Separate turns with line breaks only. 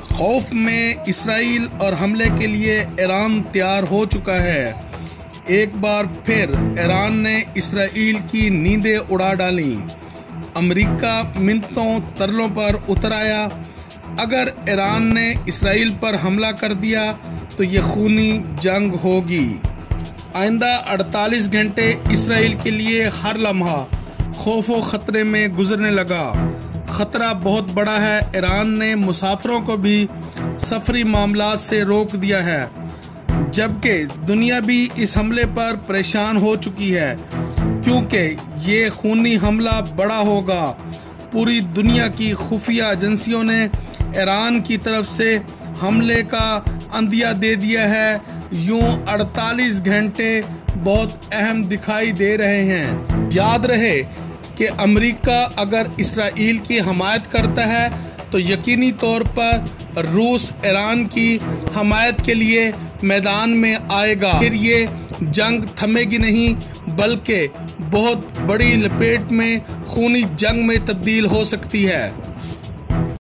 खौफ में इसराइल और हमले के लिए ईरान तैयार हो चुका है। एक बार फिर ईरान ने इसराइल की नींदें उड़ा डाली। अमेरिका मिन्नतों तरलों पर उतर आया। अगर ईरान ने इसराइल पर हमला कर दिया तो ये खूनी जंग होगी। आइंदा 48 घंटे इसराइल के लिए हर लम्हा खौफो खतरे में गुजरने लगा। खतरा बहुत बड़ा है। ईरान ने मुसाफिरों को भी सफरी मामलात से रोक दिया है, जबकि दुनिया भी इस हमले पर परेशान हो चुकी है, क्योंकि ये खूनी हमला बड़ा होगा। पूरी दुनिया की खुफिया एजेंसियों ने ईरान की तरफ से हमले का अंदिया दे दिया है। यूं 48 घंटे बहुत अहम दिखाई दे रहे हैं। याद रहे कि अमेरिका अगर इसराइल की हमायत करता है तो यकीनी तौर पर रूस ईरान की हमायत के लिए मैदान में आएगा। फिर ये जंग थमेगी नहीं, बल्कि बहुत बड़ी लपेट में खूनी जंग में तब्दील हो सकती है।